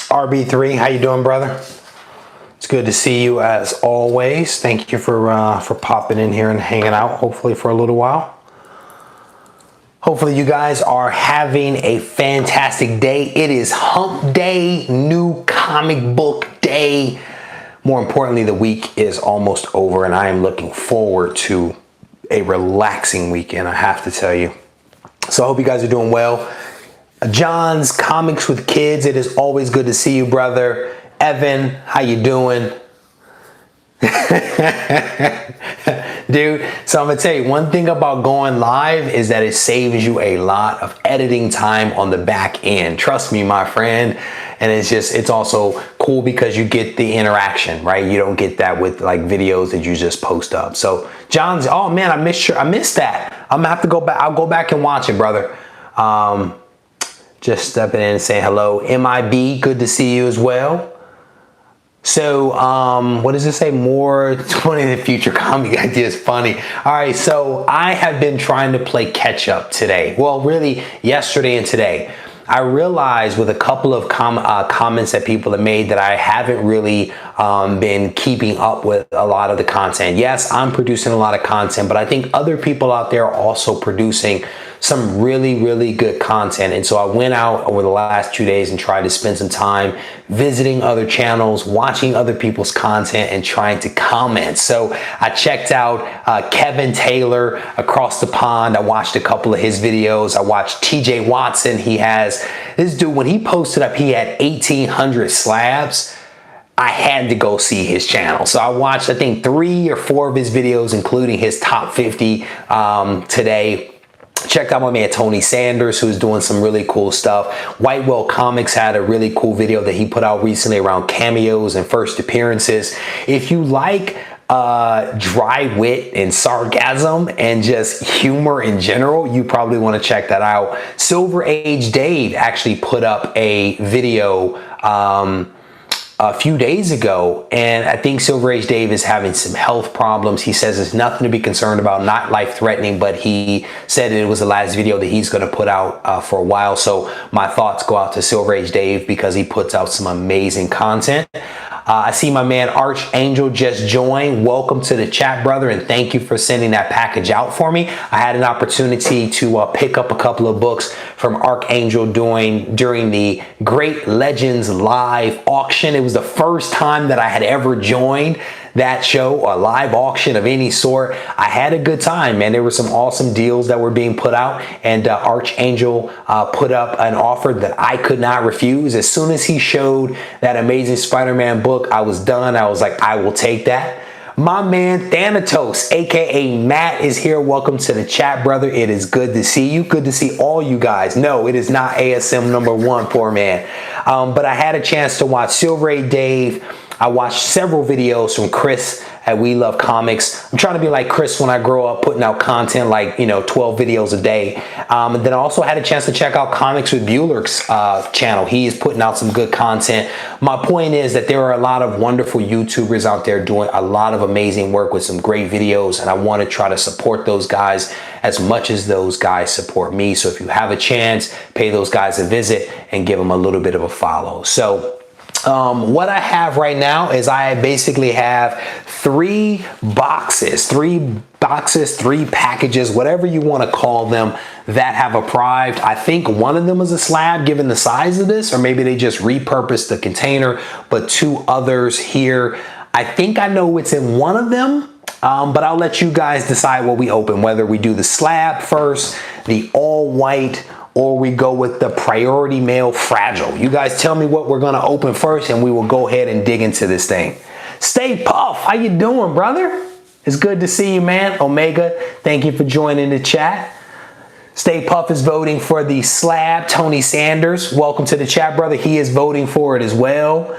RB3, how you doing, brother? It's good to see you as always. Thank you for popping in here and hanging out, hopefully for a little while. Hopefully you guys are having a fantastic day. It is hump day, new comic book day. More importantly, the week is almost over and I am looking forward to a relaxing weekend, I have to tell you. So I hope you guys are doing well. John's Comics with Kids, it is always good to see you, brother. Evan, how you doing? Dude, so I'm gonna tell you, one thing about going live is that it saves you a lot of editing time on the back end. Trust me, my friend. And it's also cool because you get the interaction, right? You don't get that with like videos that you just post up. So John's, oh man, I missed that. I'm gonna have to go back. I'll go back and watch it, brother. Just stepping in and saying hello. MIB, good to see you as well. So, what does it say? More 20 in the future comic ideas. Funny. All right, so I have been trying to play catch up today. Well, really yesterday and today. I realized with a couple of comments that people have made that I haven't really been keeping up with a lot of the content. Yes, I'm producing a lot of content, but I think other people out there are also producing some really, really good content. And so I went out over the last 2 days and tried to spend some time visiting other channels, watching other people's content and trying to comment. So I checked out Kevin Taylor across the pond. I watched a couple of his videos. I watched TJ Watson. He has this dude, when he posted up, he had 1,800 slabs. I had to go see his channel. So I watched, I think 3 or 4 of his videos, including his top 50 today. Checked out my man Tony Sanders, who's doing some really cool stuff. White Whale Comics had a really cool video that he put out recently around cameos and first appearances. If you like dry wit and sarcasm and just humor in general, you probably want to check that out. Silver Age Dave actually put up a video a few days ago, and I think Silver Age Dave is having some health problems. He says it's nothing to be concerned about, not life-threatening, but he said it was the last video that he's going to put out for a while. So my thoughts go out to Silver Age Dave because he puts out some amazing content. I see my man Archangel just joined. Welcome to the chat, brother, and thank you for sending that package out for me. I had an opportunity to pick up a couple of books from Archangel during the Great Legends live auction. It was the first time that I had ever joined that show, a live auction of any sort. I had a good time, man. There were some awesome deals that were being put out, and Archangel put up an offer that I could not refuse. As soon as he showed that Amazing Spider-Man book, I was done. I was like, I will take that. My man Thanatos, aka Matt, is here. Welcome to the chat, brother. It is good to see you. Good to see all you guys. No, it is not ASM #1, poor man. But I had a chance to watch Silver Age Dave. I watched several videos from Chris at We Love Comics. I'm trying to be like Chris when I grow up, putting out content like, 12 videos a day. And then I also had a chance to check out Comics with Bueller's channel. He is putting out some good content. My point is that there are a lot of wonderful YouTubers out there doing a lot of amazing work with some great videos, and I want to try to support those guys as much as those guys support me. So if you have a chance, pay those guys a visit and give them a little bit of a follow. So what I have right now is I basically have 3 boxes, 3 packages, whatever you want to call them, that have arrived. I think one of them is a slab given the size of this, or maybe they just repurposed the container, but 2 others here. I think I know what's in one of them, but I'll let you guys decide what we open, whether we do the slab first, the all white, or we go with the priority mail fragile. You guys tell me what we're gonna open first and we will go ahead and dig into this thing. Stay Puff, how you doing, brother? It's good to see you, man. Omega, thank you for joining the chat. Stay Puff is voting for the slab. Tony Sanders, welcome to the chat, brother. He is voting for it as well.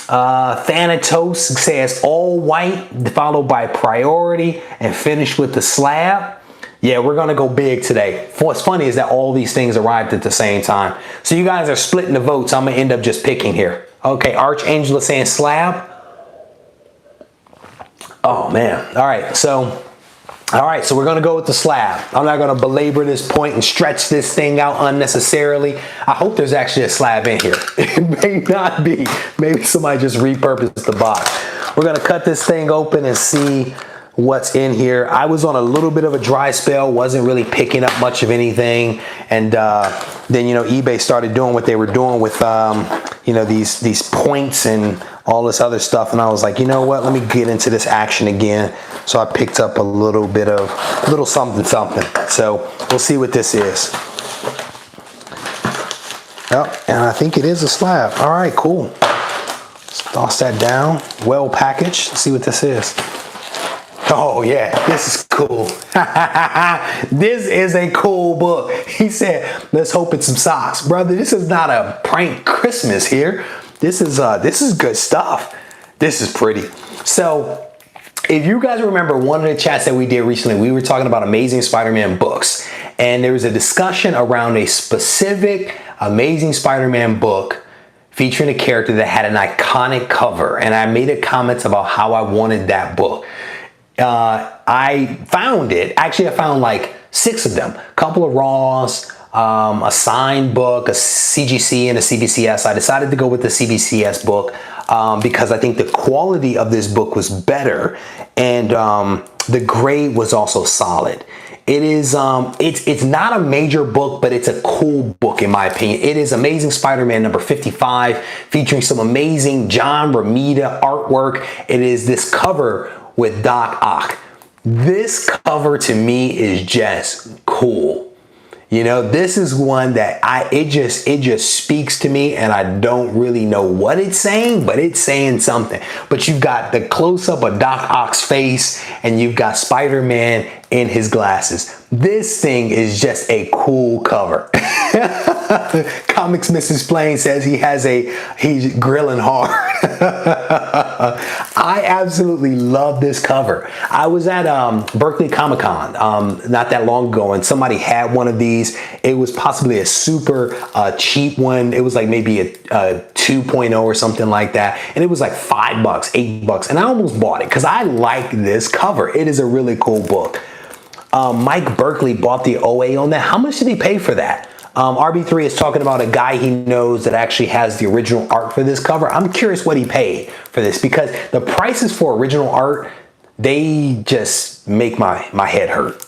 Thanatos says all white, followed by priority, and finish with the slab. Yeah, we're gonna go big today. What's funny is that all these things arrived at the same time. So you guys are splitting the votes. I'm gonna end up just picking here. Okay, Archangel is saying slab. Oh man, all right, so All right, so we're gonna go with the slab. I'm not gonna belabor this point and stretch this thing out unnecessarily. I hope there's actually a slab in here. It may not be. Maybe somebody just repurposed the box. We're gonna cut this thing open and see what's in here. I was on a little bit of a dry spell, wasn't really picking up much of anything, and then eBay started doing what they were doing with these points and all this other stuff, and I was like, you know what, let me get into this action again. So I picked up a little something. So we'll see what this is. Oh, and I think it is a slab. All right, cool. Let's toss that down. Well packaged. Let's see what this is. Oh yeah, this is cool. This is a cool book. He said, let's hope it's some socks. Brother, this is not a prank Christmas here. This is good stuff. This is pretty. So if you guys remember one of the chats that we did recently, we were talking about Amazing Spider-Man books. And there was a discussion around a specific Amazing Spider-Man book featuring a character that had an iconic cover. And I made a comment about how I wanted that book. I found it. Actually, I found like 6 of them. A couple of Raws, a signed book, a CGC, and a CBCS. I decided to go with the CBCS book because I think the quality of this book was better, and the grade was also solid. It is it's not a major book, but it's a cool book in my opinion. It is Amazing Spider-Man number 55, featuring some amazing John Romita artwork. It is this cover with Doc Ock. This cover to me is just cool. This is one that it just speaks to me, and I don't really know what it's saying, but it's saying something. But you've got the close-up of Doc Ock's face, and you've got Spider-Man in his glasses. This thing is just a cool cover. Comics Mrs. Plain says he's grilling hard. I absolutely love this cover. I was at Berkeley Comic Con not that long ago, and somebody had one of these. It was possibly a super cheap one. It was like maybe a 2.0 or something like that, and it was like $5, $8, and I almost bought it because I like this cover. It is a really cool book. Mike Berkeley bought the OA on that. How much did he pay for that? RB3 is talking about a guy he knows that actually has the original art for this cover. I'm curious what he paid for this, because the prices for original art, they just make my head hurt,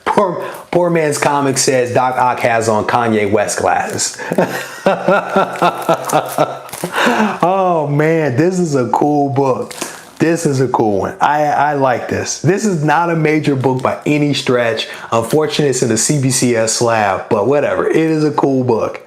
Poor Man's Comic says Doc Ock has on Kanye West glasses. Oh man, this is a cool book. This is a cool one. I like this. This is not a major book by any stretch. Unfortunately, it's in the CBCS slab, but whatever. It is a cool book.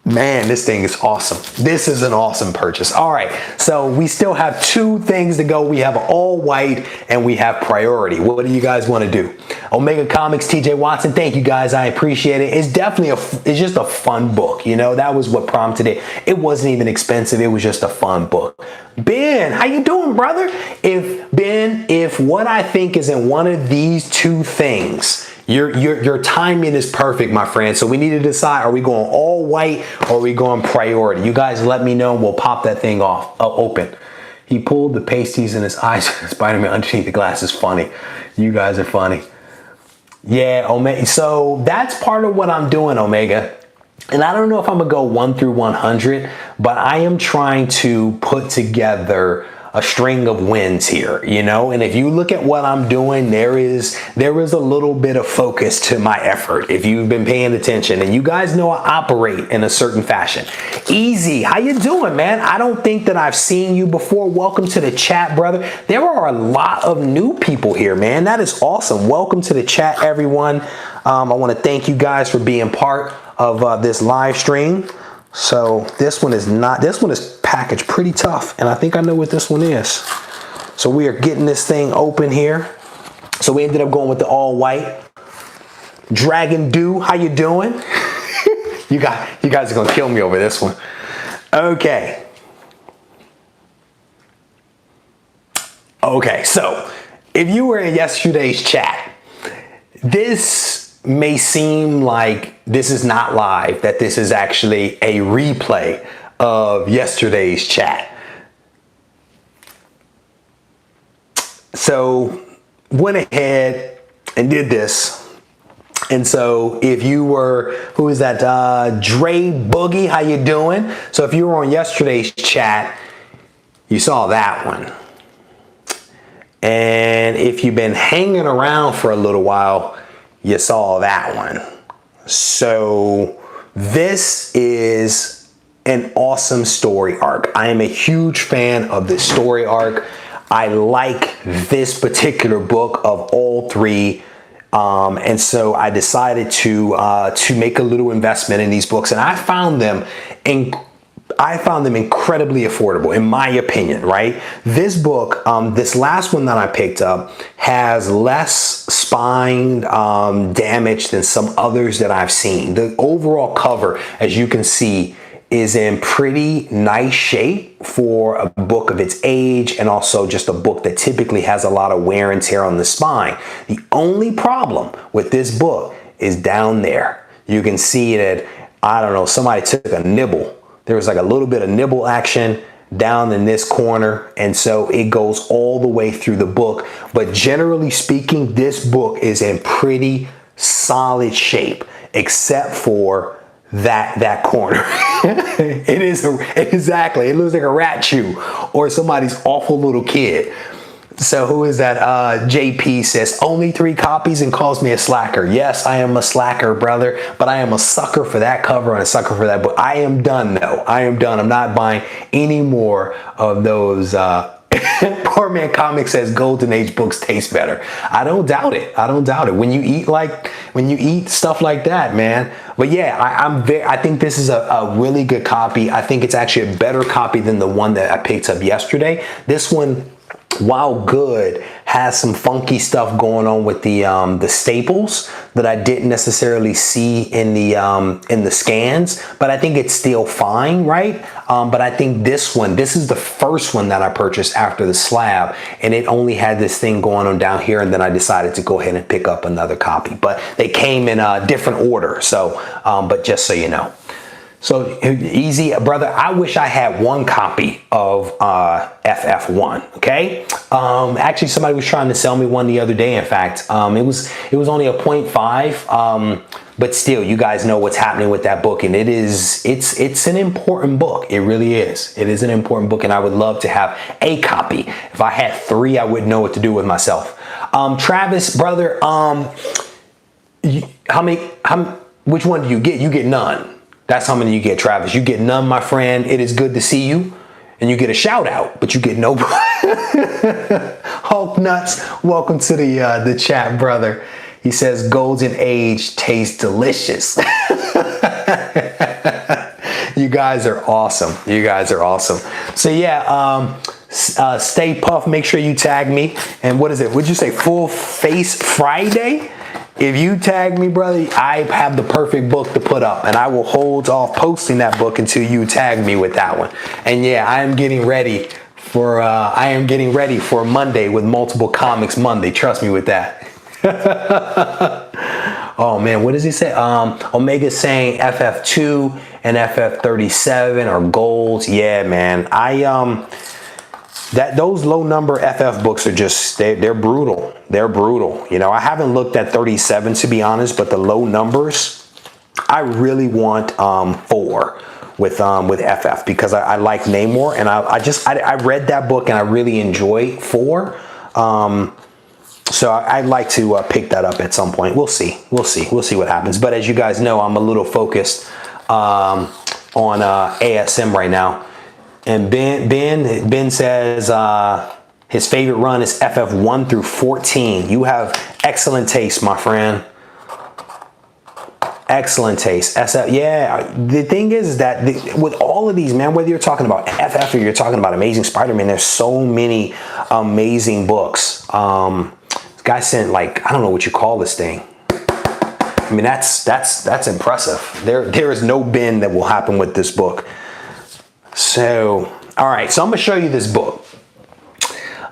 Man, this thing is awesome. This is an awesome purchase. All right, so we still have 2 things to go. We have all white and we have priority. What do you guys want to do? Omega Comics, TJ Watson, thank you guys. I appreciate it. It's definitely it's just a fun book. That was what prompted it. It wasn't even expensive. It was just a fun book. Ben, how you doing, brother? If what I think is in one of these 2 things, your timing is perfect, my friend. So we need to decide, are we going all white or are we going priority? You guys let me know and we'll pop that thing open. He pulled the pasties in his eyes. Spider-Man underneath the glass is funny. You guys are funny. Yeah, Omega. So that's part of what I'm doing, Omega. And I don't know if I'm gonna go 1 through 100, but I am trying to put together a string of wins here, and if you look at what I'm doing, there is a little bit of focus to my effort if you've been paying attention, and you guys know I operate in a certain fashion. Easy, how you doing, man? I don't think that I've seen you before. Welcome to the chat, brother. There are a lot of new people here, man. That is awesome. Welcome to the chat, everyone. I want to thank you guys for being part of this live stream. So this one is packaged pretty tough, and I think I know what this one is. So we are getting this thing open here. So we ended up going with the all white. Dragon Dew, how you doing? you guys are gonna kill me over this one. Okay, so if you were in yesterday's chat, this may seem like this is not live, that this is actually a replay of yesterday's chat. So went ahead and did this. And so if you were, who is that? Dre Boogie, how you doing? So if you were on yesterday's chat, you saw that one. And if you've been hanging around for a little while, you saw that one. So this is an awesome story arc. I am a huge fan of this story arc. I like this particular book of all three. And so I decided to make a little investment in these books, and I found them incredibly affordable, in my opinion, right? This book, this last one that I picked up, has less spine damage than some others that I've seen. The overall cover, as you can see, is in pretty nice shape for a book of its age, and also just a book that typically has a lot of wear and tear on the spine. The only problem with this book is down there. You can see that, I don't know, somebody took a nibble. There was like a little bit of nibble action down in this corner, and so it goes all the way through the book. But generally speaking, this book is in pretty solid shape, except for that corner. It is exactly. It looks like a rat chew or somebody's awful little kid. So who is that? JP says only 3 copies and calls me a slacker. Yes, I am a slacker, brother, but I am a sucker for that cover and a sucker for that book. I am done though. I am done. I'm not buying any more of those. Poor Man Comics says Golden Age books taste better. I don't doubt it. I don't doubt it. When you eat stuff like that, man. But yeah, I think this is a really good copy. I think it's actually a better copy than the one that I picked up yesterday. This one, while good, has some funky stuff going on with the staples that I didn't necessarily see in the scans, but I think it's still fine, right? But I think this is the first one that I purchased after the slab, and it only had this thing going on down here, and then I decided to go ahead and pick up another copy. But they came in a different order, so but just so you know. So easy, brother. I wish I had one copy of FF1. Okay. Actually, somebody was trying to sell me one the other day. In fact, it was only a 0.5. But still, you guys know what's happening with that book, and it's an important book. It really is. It is an important book, and I would love to have a copy. If I had 3, I wouldn't know what to do with myself. Travis, brother. Which one do you get? You get none. That's how many you get, Travis. You get none, my friend. It is good to see you. And you get a shout out, but you get no. Hulk Nuts, welcome to the chat, brother. He says Golden Age tastes delicious. You guys are awesome. You guys are awesome. So yeah, Stay Puff, make sure you tag me. And what is it? Would you say Full Face Friday? If you tag me, brother, I have the perfect book to put up, and I will hold off posting that book until you tag me with that one. And yeah, I am getting ready for Monday with Multiple Comics Monday. Trust me with that. Oh man, what does he say? Omega's saying FF2 and FF37 are golds. Yeah, man. Those low number FF books are just, they're brutal. They're brutal. You know, I haven't looked at 37 to be honest, but the low numbers, I really want 4 with FF because I like Namor, and I read that book and I really enjoy 4. So I'd like to pick that up at some point. We'll see what happens. But as you guys know, I'm a little focused on ASM right now. And Ben says his favorite run is FF1 through 14. You have excellent taste, my friend. Excellent taste. SF, yeah. The thing is that with all of these, man, whether you're talking about FF or you're talking about Amazing Spider-Man, there's so many amazing books. This guy sent, like, I don't know what you call this thing. I mean, that's impressive. There is no bin that will happen with this book. So, all right, so I'm gonna show you this book.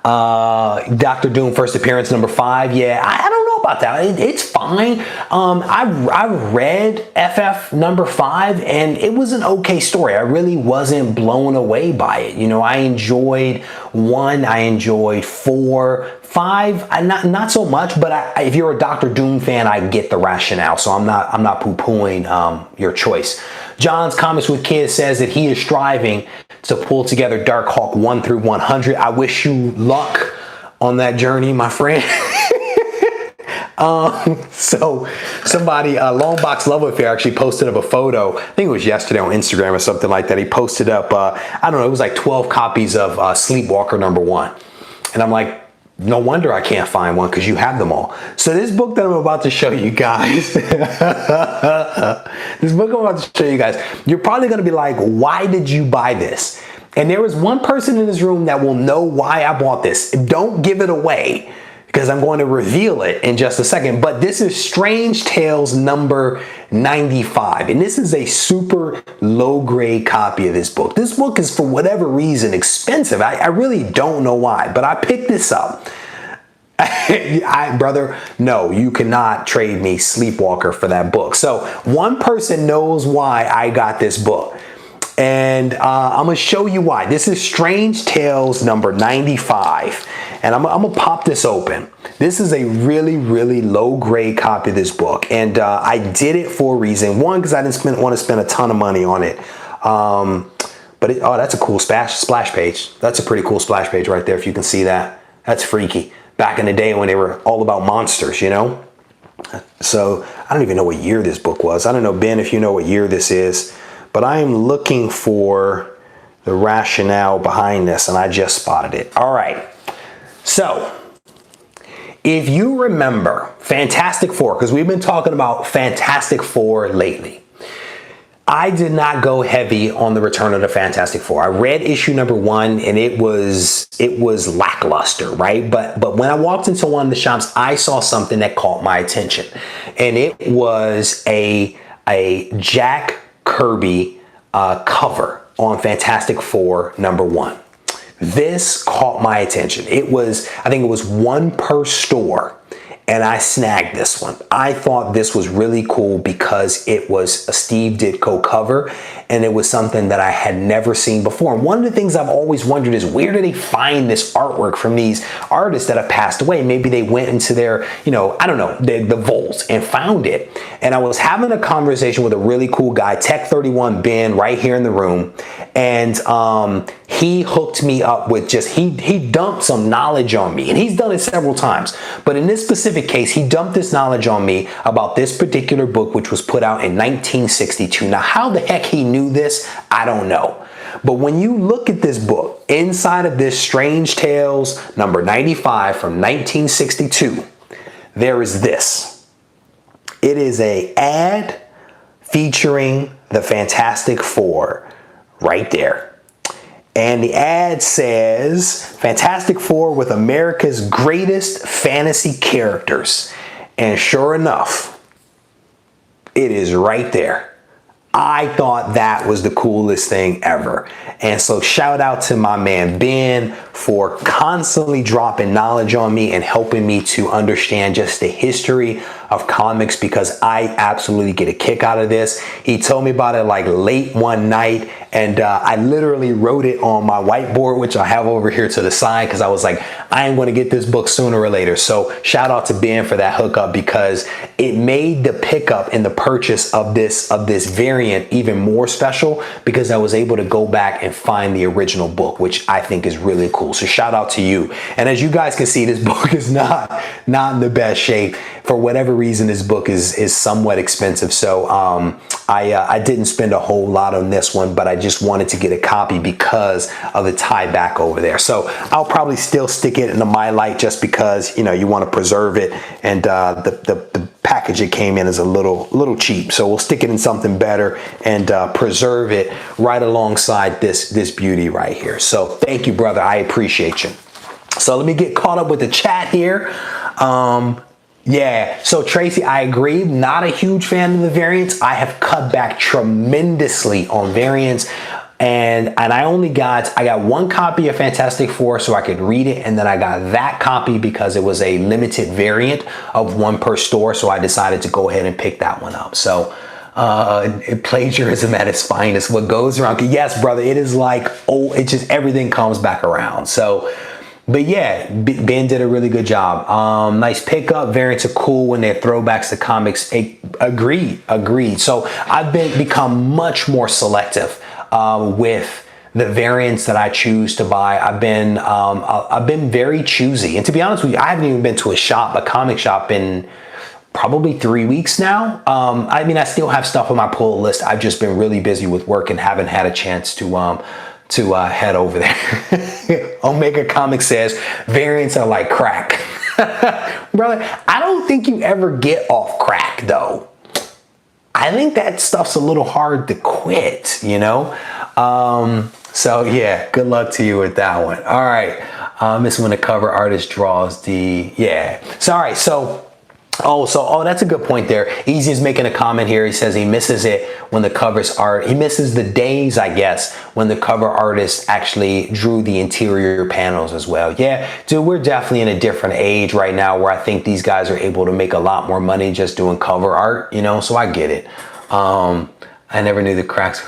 Dr. Doom first appearance number 5. Yeah, I don't know about that. It's fine. I read FF number 5 and it was an okay story. I really wasn't blown away by it. You know, I enjoyed 1, I enjoyed 4, 5, not so much, but if you're a Doctor Doom fan, I get the rationale. So I'm not poo-pooing your choice. John's Comics with Kids says that he is striving to pull together Darkhawk 1 through 100. I wish you luck on that journey, my friend. So somebody, Longbox Love Affair, actually posted up a photo. I think it was yesterday on Instagram or something like that. He posted up, I don't know, it was like 12 copies of Sleepwalker number 1. And I'm like, no wonder I can't find one, because you have them all. So this book that I'm about to show you guys, you're probably going to be like, why did you buy this? And there is one person in this room that will know why I bought this. Don't give it away, because I'm going to reveal it in just a second. But this is Strange Tales number 95. And this is a super low grade copy of this book. This book is, for whatever reason, expensive. I really don't know why, but I picked this up. Brother, no, you cannot trade me Sleepwalker for that book. So one person knows why I got this book. And I'm going to show you why. This is Strange Tales number 95. And I'm going to pop this open. This is a really, really low grade copy of this book. And I did it for a reason. One, because I didn't want to spend a ton of money on it. Oh, that's a cool splash page. That's a pretty cool splash page right there, if you can see that. That's freaky. Back in the day when they were all about monsters, you know? So I don't even know what year this book was. I don't know, Ben, if you know what year this is. But I am looking for the rationale behind this, and I just spotted it. All right. So, if you remember Fantastic Four, because we've been talking about Fantastic Four lately, I did not go heavy on the Return of the Fantastic Four. I read issue number 1, and it was lackluster, right? But when I walked into one of the shops, I saw something that caught my attention, and it was a Jack Kirby cover on Fantastic Four number 1. This caught my attention. I think it was 1 per store, and I snagged this one. I thought this was really cool because it was a Steve Ditko cover, and it was something that I had never seen before. And one of the things I've always wondered is, where do they find this artwork from these artists that have passed away? Maybe they went into their, I don't know, the vaults and found it. And I was having a conversation with a really cool guy, Tech 31 Ben, right here in the room. And he hooked me up with he dumped some knowledge on me, and he's done it several times. But in this specific case, he dumped this knowledge on me about this particular book, which was put out in 1962. Now, how the heck he knew this, I don't know. But when you look at this book, inside of this Strange Tales number 95 from 1962, there is this. It is an ad featuring the Fantastic Four right there. And the ad says, Fantastic Four with America's greatest fantasy characters. And sure enough, it is right there. I thought that was the coolest thing ever. And so shout out to my man Ben for constantly dropping knowledge on me and helping me to understand just the history of comics, because I absolutely get a kick out of this. He told me about it like late one night, and I literally wrote it on my whiteboard, which I have over here to the side, because I was like, I am going to get this book sooner or later. So shout out to Ben for that hookup, because it made the pickup and the purchase of this variant even more special, because I was able to go back and find the original book, which I think is really cool. So shout out to you. And as you guys can see, this book is not in the best shape. For whatever reason, this book is somewhat expensive. So I didn't spend a whole lot on this one, but I just wanted to get a copy because of the tie back over there. So I'll probably still stick it into my light, just because, you want to preserve it, and the package it came in is a little cheap. So we'll stick it in something better and preserve it right alongside this beauty right here. So thank you, brother. I appreciate you. So let me get caught up with the chat here. Yeah, so Tracy, I agree. Not a huge fan of the variants. I have cut back tremendously on variants. And I got one copy of Fantastic Four so I could read it, and then I got that copy because it was a limited variant of one per store, so I decided to go ahead and pick that one up. So plagiarism at its finest, what goes around. Yes, brother, it is like, oh, it just, everything comes back around. So, but yeah, Ben did a really good job. Nice pickup. Variants are cool when they're throwbacks to comics. Agreed. So I've become much more selective with the variants that I choose to buy. I've been very choosy, and to be honest with you, I haven't even been to a comic shop in probably 3 weeks now. I mean, I still have stuff on my pull list. I've just been really busy with work and haven't had a chance to head over there. Omega Comics says variants are like crack. Brother, I don't think you ever get off crack though. I think that stuff's a little hard to quit, you know? So yeah, good luck to you with that one. All right. This is when the cover artist draws the, yeah. So, all right. So, that's a good point there. Easy is making a comment here. He says he misses it when the covers are, he misses the days, I guess, when the cover artist actually drew the interior panels as well. Yeah, dude, we're definitely in a different age right now where I think these guys are able to make a lot more money just doing cover art, you know, so I get it. I never knew the cracks.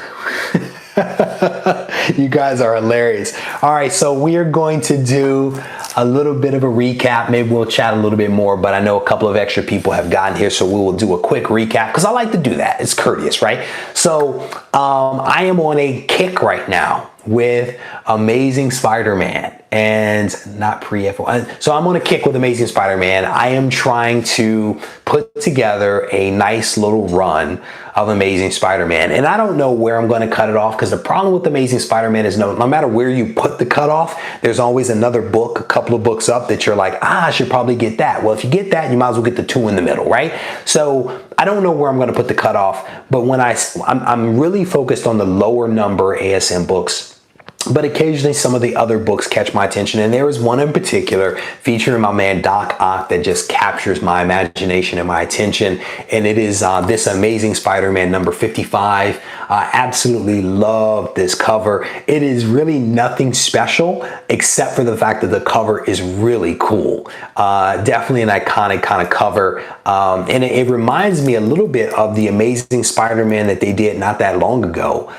You guys are hilarious. All right, so we are going to do a little bit of a recap. Maybe we'll chat a little bit more, but I know a couple of extra people have gotten here, so we will do a quick recap because I like to do that. It's courteous, right? So I am on a kick right now with Amazing Spider-Man and not pre-FO. So I'm on a kick with Amazing Spider-Man. I am trying to put together a nice little run of Amazing Spider-Man. And I don't know where I'm going to cut it off because the problem with Amazing Spider-Man is no matter where you put the cutoff, there's always another book, a couple of books up that you're like, I should probably get that. Well, if you get that, you might as well get the two in the middle, right? So I don't know where I'm going to put the cutoff, but when I'm really focused on the lower number ASM books. But occasionally some of the other books catch my attention. And there is one in particular featuring my man Doc Ock that just captures my imagination and my attention. And it is this Amazing Spider-Man number 55. I absolutely love this cover. It is really nothing special except for the fact that the cover is really cool. Definitely an iconic kind of cover. And it reminds me a little bit of the Amazing Spider-Man that they did not that long ago.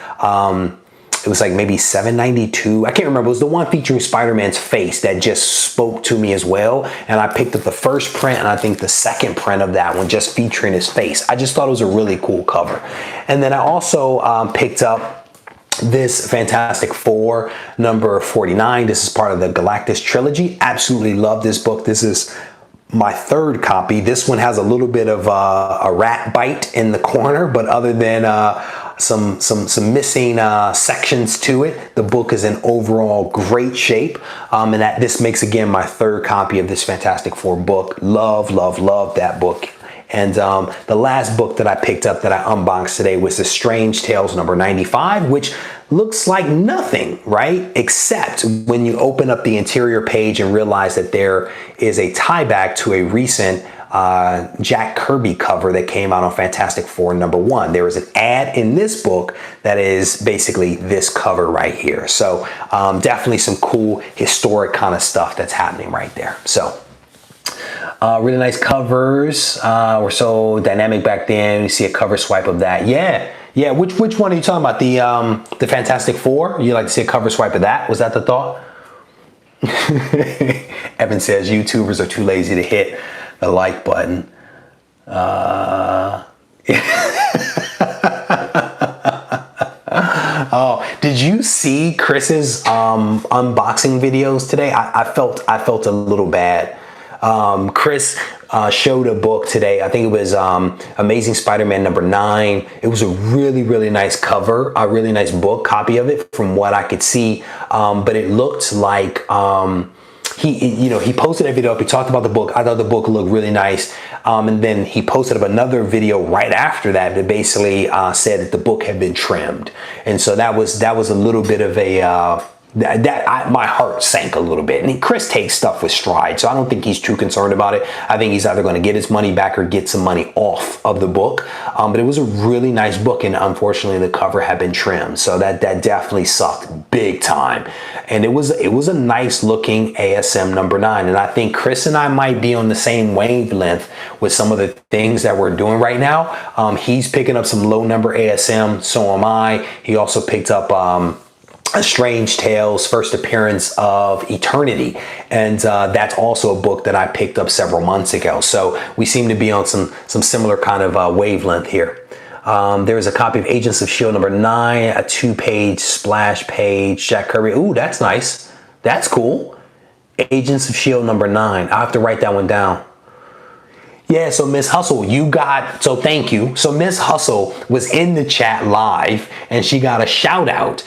It was like maybe 792. I can't remember. It was the one featuring Spider-Man's face that just spoke to me as well. And I picked up the first print and I think the second print of that one just featuring his face. I just thought it was a really cool cover. And then I also picked up this Fantastic Four number 49. This is part of the Galactus trilogy. Absolutely love this book. This is my third copy. This one has a little bit of a rat bite in the corner, but other than some missing sections to it, the book is in overall great shape. And this makes again my third copy of this Fantastic Four book. Love that book. And the last book that I picked up that I unboxed today was The Strange Tales number 95, which looks like nothing, right? Except when you open up the interior page and realize that there is a tie back to a recent Jack Kirby cover that came out on Fantastic Four number 1. There is an ad in this book that is basically this cover right here. So definitely some cool historic kind of stuff that's happening right there. So really nice covers. Were so dynamic back then. You see a cover swipe of that. Yeah. Which one are you talking about? The Fantastic Four? You like to see a cover swipe of that? Was that the thought? Evan says YouTubers are too lazy to hit the like button. Oh, did you see Chris's unboxing videos today? I felt a little bad. Chris showed a book today. I think it was Amazing Spider-Man number 9. It was a really nice cover, a really nice book copy of it from what I could see. But it looked like he posted a video up. He talked about the book. I thought the book looked really nice. And then he posted up another video right after that basically said that the book had been trimmed. And so that was a little bit of a My heart sank a little bit. And Chris takes stuff with stride, so I don't think he's too concerned about it. I think he's either going to get his money back or get some money off of the book. But it was a really nice book, and unfortunately the cover had been trimmed, so that definitely sucked big time. And it was a nice looking ASM number 9, and I think Chris and I might be on the same wavelength with some of the things that we're doing right now. He's picking up some low number ASM, so am I. He also picked up A Strange Tales, First Appearance of Eternity. And that's also a book that I picked up several months ago. So we seem to be on some similar kind of wavelength here. There's a copy of Agents of S.H.I.E.L.D. number 9, a 2-page splash page, Jack Kirby. Ooh, that's nice. That's cool. Agents of S.H.I.E.L.D. number 9. I'll have to write that one down. Yeah, so Miss Hustle, so thank you. So Miss Hustle was in the chat live, and she got a shout out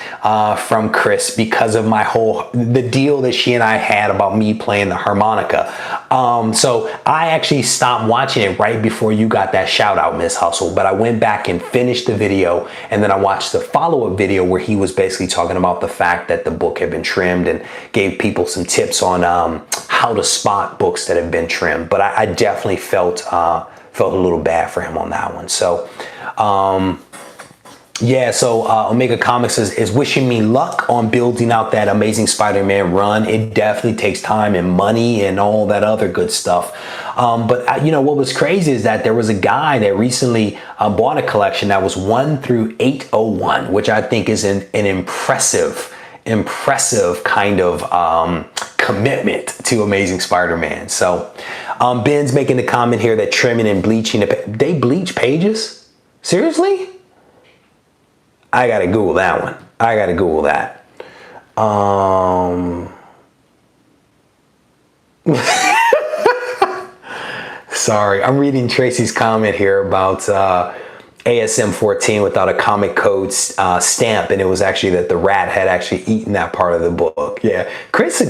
from Chris because of the deal that she and I had about me playing the harmonica. So I actually stopped watching it right before you got that shout out, Miss Hustle, but I went back and finished the video, and then I watched the follow-up video where he was basically talking about the fact that the book had been trimmed and gave people some tips on how to spot books that have been trimmed. But I definitely felt a little bad for him on that one. So yeah, so Omega Comics is wishing me luck on building out that Amazing Spider-Man run. It definitely takes time and money and all that other good stuff. But you know, what was crazy is that there was a guy that recently bought a collection that was 1 through 801, which I think is an impressive kind of commitment to Amazing Spider-Man. So Ben's making the comment here that trimming and bleaching, they bleach pages? Seriously? I gotta Google that one. I gotta Google that. Sorry, I'm reading Tracy's comment here about ASM 14 without a comic code stamp, and it was actually that the rat had actually eaten that part of the book. Yeah, Chris is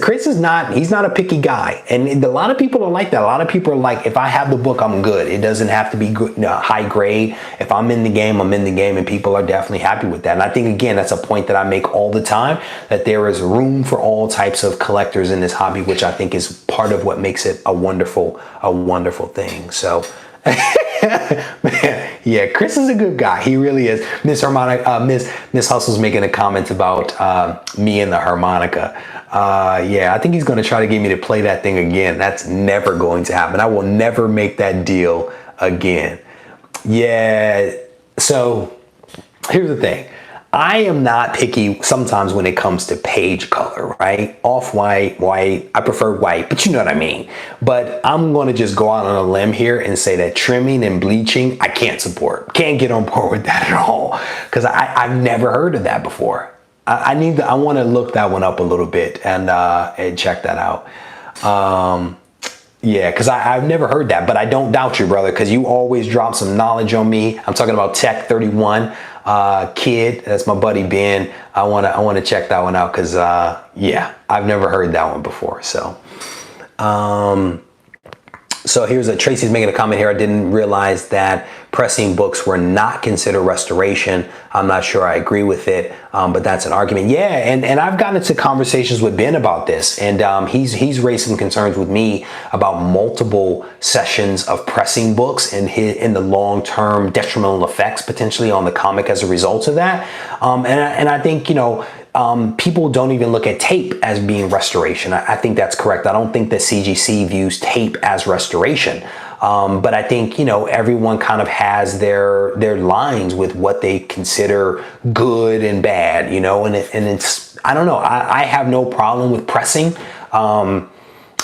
he's not a picky guy, and a lot of people are like that. A lot of people are like, if I have the book, I'm good. It doesn't have to be good, high grade. If I'm in the game, I'm in the game, and people are definitely happy with that. And I think, again, that's a point that I make all the time, that there is room for all types of collectors in this hobby, which I think is part of what makes it a wonderful thing. So. Man, yeah, Chris is a good guy. He really is. Miss Hustle's making a comment about me and the harmonica. Yeah, I think he's going to try to get me to play that thing again. That's never going to happen. I will never make that deal again. Yeah, so here's the thing. I am not picky sometimes when it comes to page color, right? Off-white, white, I prefer white, but you know what I mean. But I'm going to just go out on a limb here and say that trimming and bleaching, I can't support. Can't get on board with that at all, because I've never heard of that before. I want to look that one up a little bit and check that out. Yeah, because I've never heard that, but I don't doubt you, brother, because you always drop some knowledge on me. I'm talking about Tech 31 Kid. That's my buddy Ben. I want to check that one out because yeah, I've never heard that one before. So so here's Tracy's making a comment here. I didn't realize that pressing books were not considered restoration. I'm not sure I agree with it, but that's an argument. Yeah, and I've gotten into conversations with Ben about this, and he's raised some concerns with me about multiple sessions of pressing books and in the long-term detrimental effects potentially on the comic as a result of that. And I think, you know, people don't even look at tape as being restoration. I think that's correct. I don't think that CGC views tape as restoration. But I think, you know, everyone kind of has their lines with what they consider good and bad, you know, and it's, I don't know. I have no problem with pressing. I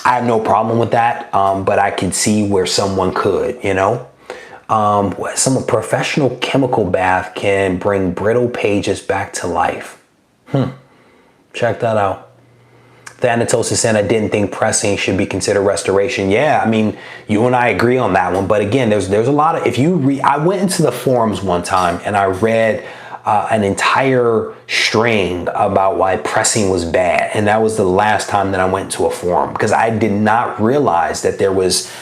have no problem with that. But I can see where someone could, you know. Some professional chemical bath can bring brittle pages back to life. Check that out. Thanatos is saying, I didn't think pressing should be considered restoration. Yeah, I mean, you and I agree on that one. But again, there's a lot of, if you read, I went into the forums one time and I read an entire string about why pressing was bad. And that was the last time that I went to a forum, because I did not realize that there was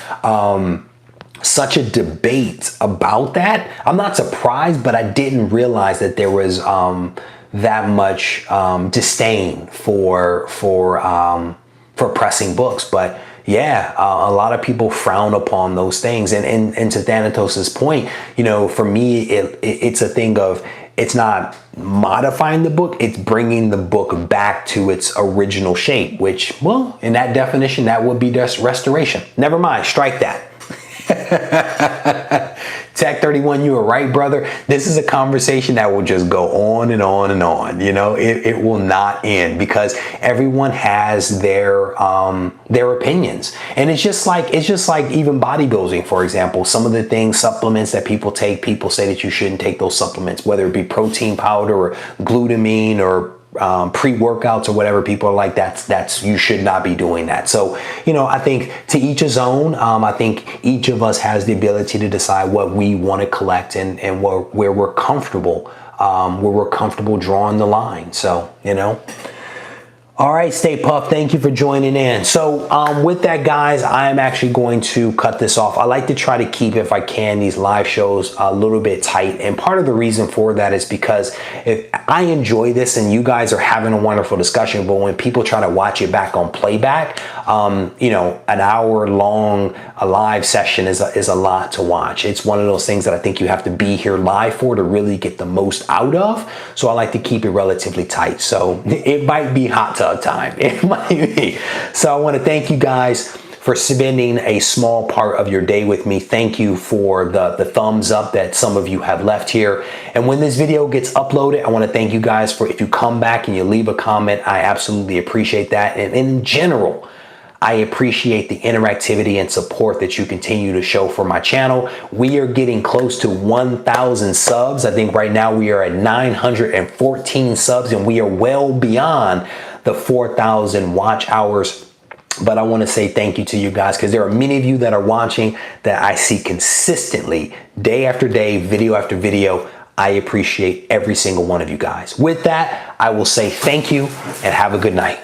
such a debate about that. I'm not surprised, but I didn't realize that there was that much disdain for pressing books. But yeah, a lot of people frown upon those things. And to Thanatos's point, you know, for me, it's a thing of, it's not modifying the book, it's bringing the book back to its original shape, which, well, in that definition, that would be just restoration. Never mind, strike that. Tech 31, you were right, brother. This is a conversation that will just go on and on and on. You know, it will not end, because everyone has their opinions. And it's just like even bodybuilding, for example. Some of the things, supplements that people take, people say that you shouldn't take those supplements, whether it be protein powder or glutamine or pre-workouts or whatever. People are like, that's you should not be doing that. So, you know, I think to each his own. I think each of us has the ability to decide what we want to collect and where we're comfortable, drawing the line. So, you know. All right, Stay Puft, thank you for joining in. So with that, guys, I am actually going to cut this off. I like to try to keep, if I can, these live shows a little bit tight. And part of the reason for that is because if I enjoy this and you guys are having a wonderful discussion, but when people try to watch it back on playback, you know, an hour long a live session is a lot to watch. It's one of those things that I think you have to be here live for to really get the most out of. So I like to keep it relatively tight. So it might be hot tub time. It might be. So I want to thank you guys for spending a small part of your day with me. Thank you for the thumbs up that some of you have left here. And when this video gets uploaded, I want to thank you guys for, if you come back and you leave a comment, I absolutely appreciate that. And in general, I appreciate the interactivity and support that you continue to show for my channel. We are getting close to 1,000 subs. I think right now we are at 914 subs, and we are well beyond the 4,000 watch hours. But I want to say thank you to you guys, because there are many of you that are watching that I see consistently, day after day, video after video. I appreciate every single one of you guys. With that, I will say thank you and have a good night.